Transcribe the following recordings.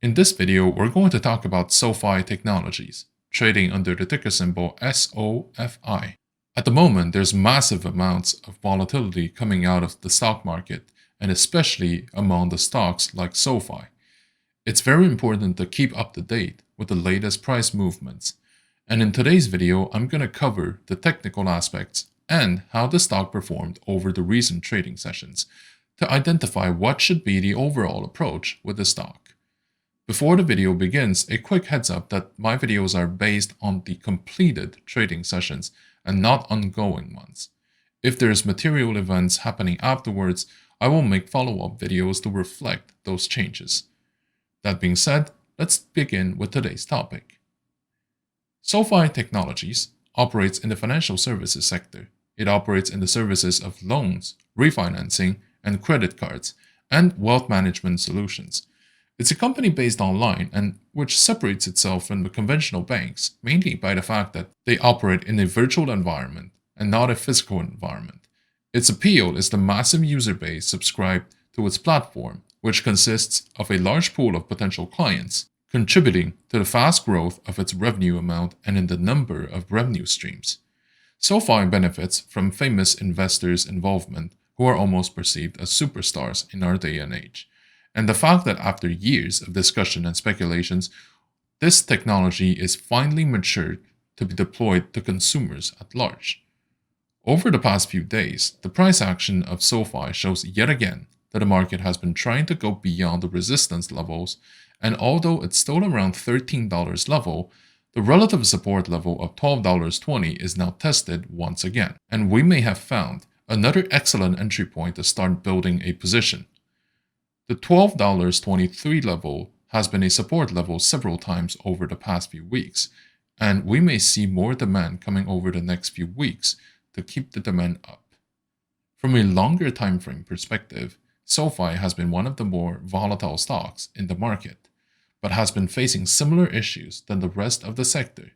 In this video, we're going to talk about Sofi Technologies, trading under the ticker symbol SOFI. At the moment, there's massive amounts of volatility coming out of the stock market, and especially among the stocks like SoFi. It's very important to keep up to date with the latest price movements. And in today's video, I'm going to cover the technical aspects and how the stock performed over the recent trading sessions to identify what should be the overall approach with the stock. Before the video begins, a quick heads up that my videos are based on the completed trading sessions and not ongoing ones. If there's material events happening afterwards, I will make follow-up videos to reflect those changes. That being said, let's begin with today's topic. Sofi Technologies operates in the financial services sector. It operates in the services of loans, refinancing, and credit cards, and wealth management solutions. It's a company based online and which separates itself from the conventional banks mainly by the fact that they operate in a virtual environment and not a physical environment. Its appeal is the massive user base subscribed to its platform, which consists of a large pool of potential clients, contributing to the fast growth of its revenue amount and in the number of revenue streams. SoFi benefits from famous investors' involvement who are almost perceived as superstars in our day and age. And the fact that after years of discussion and speculations, this technology is finally matured to be deployed to consumers at large. Over the past few days, the price action of SoFi shows yet again that the market has been trying to go beyond the resistance levels, and although it's still around $13 level, the relative support level of $12.20 is now tested once again, and we may have found another excellent entry point to start building a position. The $12.23 level has been a support level several times over the past few weeks, and we may see more demand coming over the next few weeks to keep the demand up. From a longer time frame perspective, SoFi has been one of the more volatile stocks in the market, but has been facing similar issues than the rest of the sector.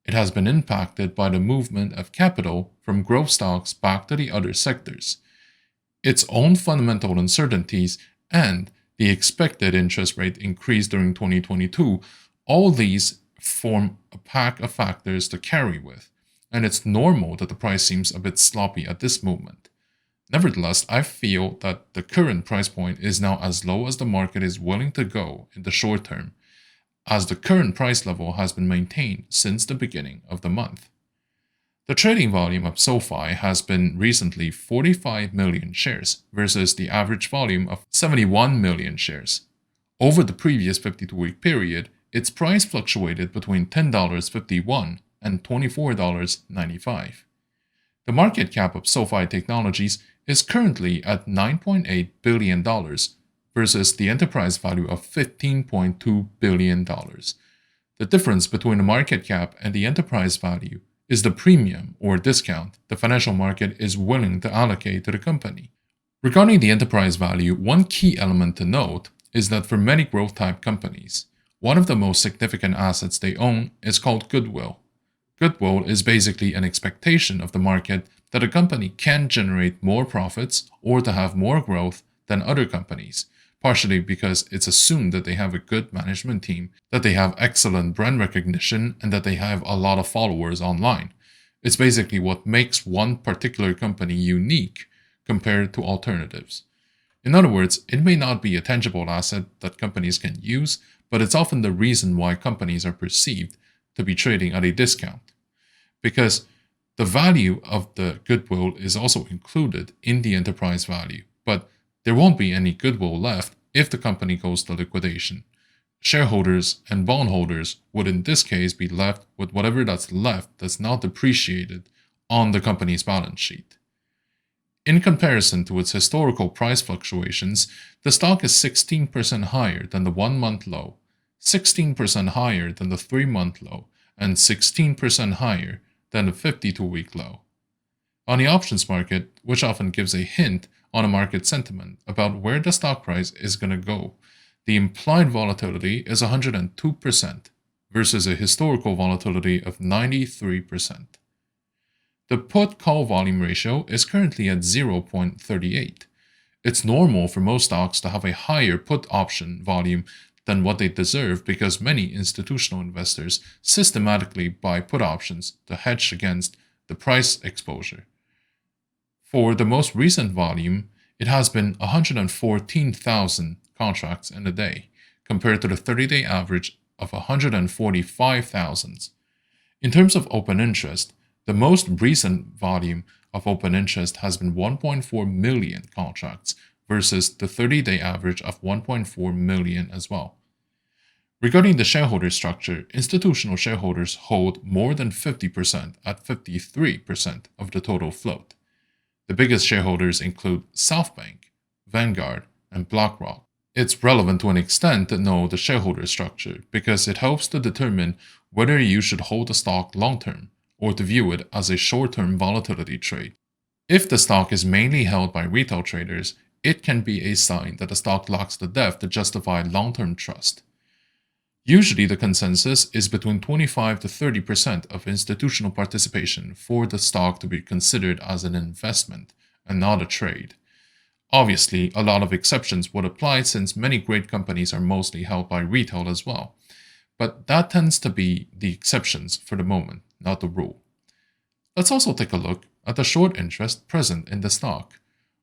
It has been impacted by the movement of capital from growth stocks back to the other sectors, its own fundamental uncertainties, and the expected interest rate increase during 2022, all these form a pack of factors to carry with, and it's normal that the price seems a bit sloppy at this moment. Nevertheless, I feel that the current price point is now as low as the market is willing to go in the short term, as the current price level has been maintained since the beginning of the month. The trading volume of SoFi has been recently 45 million shares versus the average volume of 71 million shares. Over the previous 52-week period, its price fluctuated between $10.51 and $24.95. The market cap of SoFi Technologies is currently at $9.8 billion versus the enterprise value of $15.2 billion. The difference between the market cap and the enterprise value is the premium or discount the financial market is willing to allocate to the company. Regarding the enterprise value, one key element to note is that for many growth-type companies, one of the most significant assets they own is called goodwill. Goodwill is basically an expectation of the market that a company can generate more profits or to have more growth than other companies, partially because it's assumed that they have a good management team, that they have excellent brand recognition, and that they have a lot of followers online. It's basically what makes one particular company unique compared to alternatives. In other words, it may not be a tangible asset that companies can use, but it's often the reason why companies are perceived to be trading at a discount. Because the value of the goodwill is also included in the enterprise value, but there won't be any goodwill left if the company goes to liquidation. Shareholders and bondholders would in this case be left with whatever that's left that's not depreciated on the company's balance sheet. In comparison to its historical price fluctuations, the stock is 16% higher than the 1-month low, 16% higher than the 3-month low, and 16% higher than the 52-week low. On the options market, which often gives a hint on a market sentiment about where the stock price is going to go, the implied volatility is 102% versus a historical volatility of 93%. The put-call volume ratio is currently at 0.38. It's normal for most stocks to have a higher put option volume than what they deserve because many institutional investors systematically buy put options to hedge against the price exposure. For the most recent volume, it has been 114,000 contracts in a day, compared to the 30-day average of 145,000. In terms of open interest, the most recent volume of open interest has been 1.4 million contracts versus the 30-day average of 1.4 million as well. Regarding the shareholder structure, institutional shareholders hold more than 50% at 53% of the total float. The biggest shareholders include SoftBank, Vanguard, and BlackRock. It's relevant to an extent to know the shareholder structure because it helps to determine whether you should hold a stock long-term or to view it as a short-term volatility trade. If the stock is mainly held by retail traders, it can be a sign that the stock lacks the depth to justify long-term trust. Usually the consensus is between 25 to 30% of institutional participation for the stock to be considered as an investment and not a trade. Obviously, a lot of exceptions would apply since many great companies are mostly held by retail as well. But that tends to be the exceptions for the moment, not the rule. Let's also take a look at the short interest present in the stock,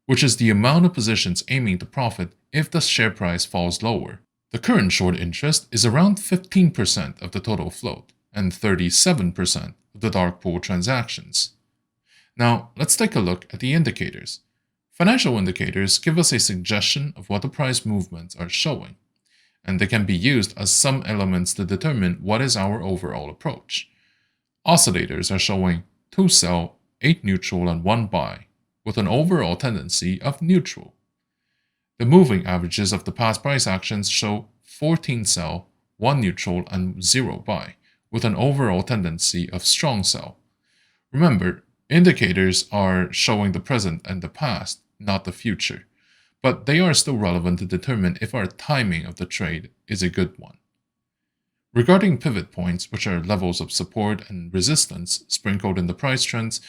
which is the amount of positions aiming to profit if the share price falls lower. The current short interest is around 15% of the total float and 37% of the dark pool transactions. Now, let's take a look at the indicators. Financial indicators give us a suggestion of what the price movements are showing, and they can be used as some elements to determine what is our overall approach. Oscillators are showing 2 sell, 8 neutral, and 1 buy, with an overall tendency of neutral. The moving averages of the past price actions show 14 sell, 1 neutral, and 0 buy, with an overall tendency of strong sell. Remember, indicators are showing the present and the past, not the future, but they are still relevant to determine if our timing of the trade is a good one. Regarding pivot points, which are levels of support and resistance sprinkled in the price trends,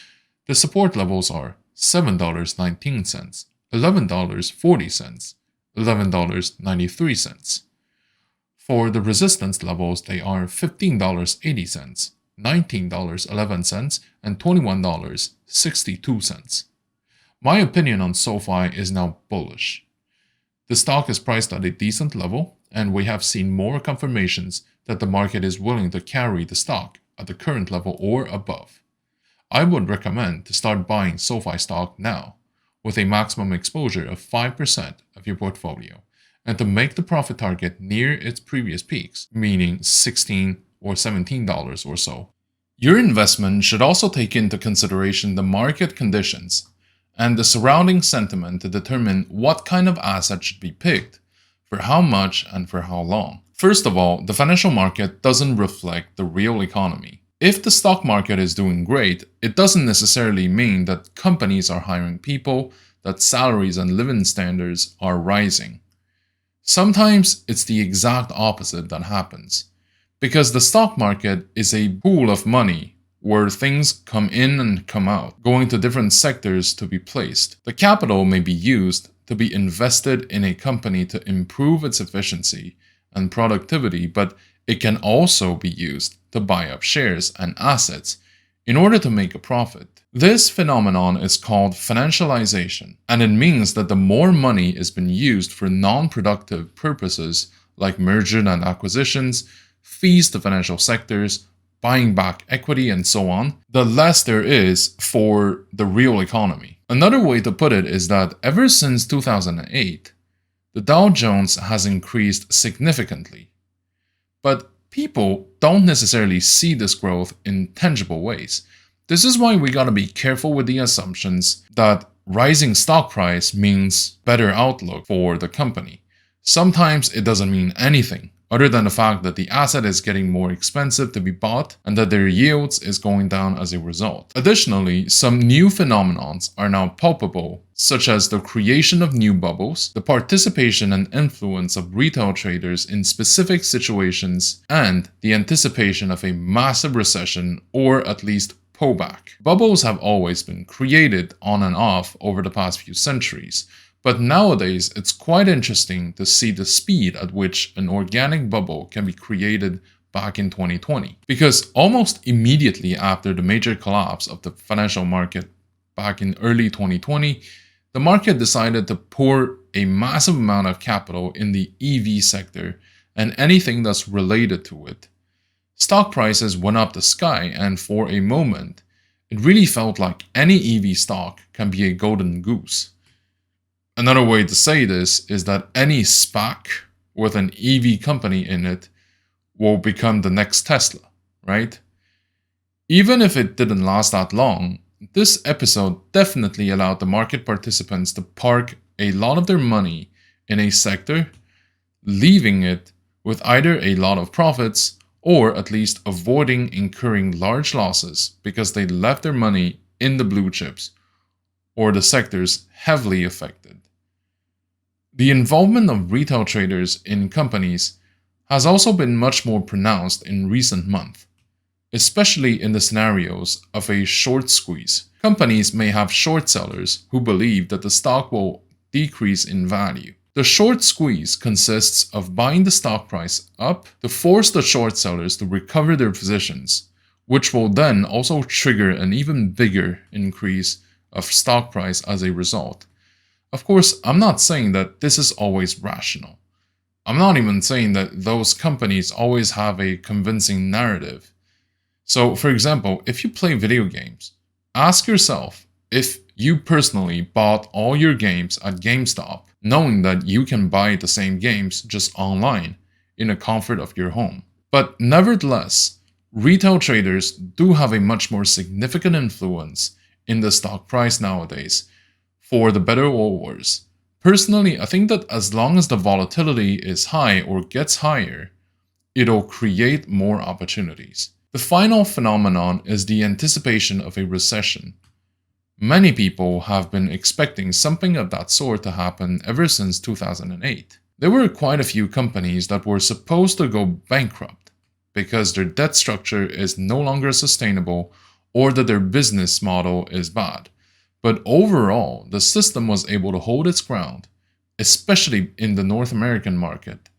the support levels are $7.19, $11.40, $11.93. For the resistance levels, they are $15.80, $19.11, and $21.62. My opinion on SoFi is now bullish. The stock is priced at a decent level, and we have seen more confirmations that the market is willing to carry the stock at the current level or above. I would recommend to start buying SoFi stock now, with a maximum exposure of 5% of your portfolio, and to make the profit target near its previous peaks, meaning $16 or $17 or so. Your investment should also take into consideration the market conditions and the surrounding sentiment to determine what kind of asset should be picked, for how much and for how long. First of all, the financial market doesn't reflect the real economy. If the stock market is doing great, it doesn't necessarily mean that companies are hiring people, that salaries and living standards are rising. Sometimes it's the exact opposite that happens, because the stock market is a pool of money where things come in and come out, going to different sectors to be placed. The capital may be used to be invested in a company to improve its efficiency and productivity, but it can also be used to buy up shares and assets in order to make a profit. This phenomenon is called financialization, and it means that the more money is being used for non-productive purposes like merger and acquisitions, fees to financial sectors, buying back equity, and so on, the less there is for the real economy. Another way to put it is that ever since 2008, the Dow Jones has increased significantly. But people don't necessarily see this growth in tangible ways. This is why we gotta be careful with the assumptions that rising stock price means better outlook for the company. Sometimes it doesn't mean anything other than the fact that the asset is getting more expensive to be bought and that their yields is going down as a result. Additionally, some new phenomenons are now palpable, such as the creation of new bubbles, the participation and influence of retail traders in specific situations, and the anticipation of a massive recession or at least pullback. Bubbles have always been created on and off over the past few centuries, But nowadays, it's quite interesting to see the speed at which an organic bubble can be created back in 2020. Because almost immediately after the major collapse of the financial market back in early 2020, the market decided to pour a massive amount of capital in the EV sector and anything that's related to it. Stock prices went up the sky, and for a moment, it really felt like any EV stock can be a golden goose. Another way to say this is that any SPAC with an EV company in it will become the next Tesla, right? Even if it didn't last that long, this episode definitely allowed the market participants to park a lot of their money in a sector, leaving it with either a lot of profits or at least avoiding incurring large losses because they left their money in the blue chips or the sectors heavily affected. The involvement of retail traders in companies has also been much more pronounced in recent months, especially in the scenarios of a short squeeze. Companies may have short sellers who believe that the stock will decrease in value. The short squeeze consists of buying the stock price up to force the short sellers to recover their positions, which will then also trigger an even bigger increase of stock price as a result. Of course, I'm not saying that this is always rational. I'm not even saying that those companies always have a convincing narrative. So, for example, if you play video games, ask yourself if you personally bought all your games at GameStop, knowing that you can buy the same games just online in the comfort of your home. But nevertheless, retail traders do have a much more significant influence in the stock price nowadays, for the better or worse. Personally, I think that as long as the volatility is high or gets higher, it'll create more opportunities. The final phenomenon is the anticipation of a recession. Many people have been expecting something of that sort to happen ever since 2008. There were quite a few companies that were supposed to go bankrupt because their debt structure is no longer sustainable or that their business model is bad. But overall, the system was able to hold its ground, especially in the North American market.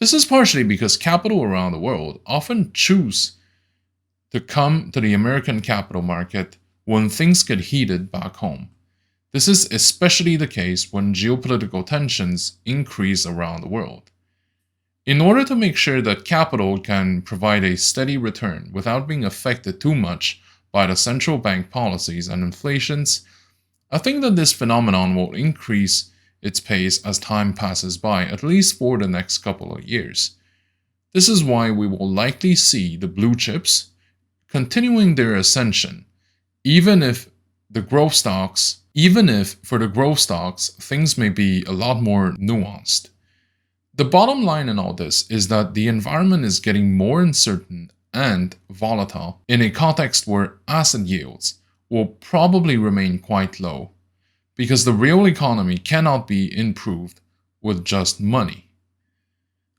This is partially because capital around the world often choose to come to the American capital market when things get heated back home. This is especially the case when geopolitical tensions increase around the world. In order to make sure that capital can provide a steady return without being affected too much by the central bank policies and inflations, I think that this phenomenon will increase its pace as time passes by, at least for the next couple of years. This is why we will likely see the blue chips continuing their ascension, even if for the growth stocks, things may be a lot more nuanced. The bottom line in all this is that the environment is getting more uncertain and volatile in a context where asset yields will probably remain quite low, because the real economy cannot be improved with just money.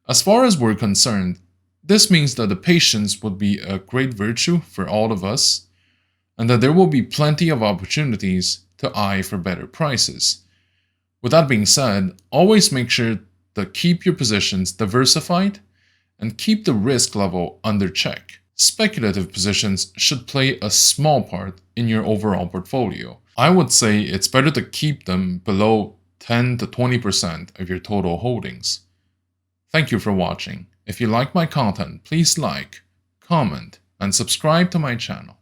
As far as we're concerned, this means that the patience would be a great virtue for all of us, and that there will be plenty of opportunities to eye for better prices. With that being said, always make sure to keep your positions diversified and keep the risk level under check. Speculative positions should play a small part in your overall portfolio. I would say it's better to keep them below 10 to 20% of your total holdings. Thank you for watching. If you like my content, please like, comment, and subscribe to my channel.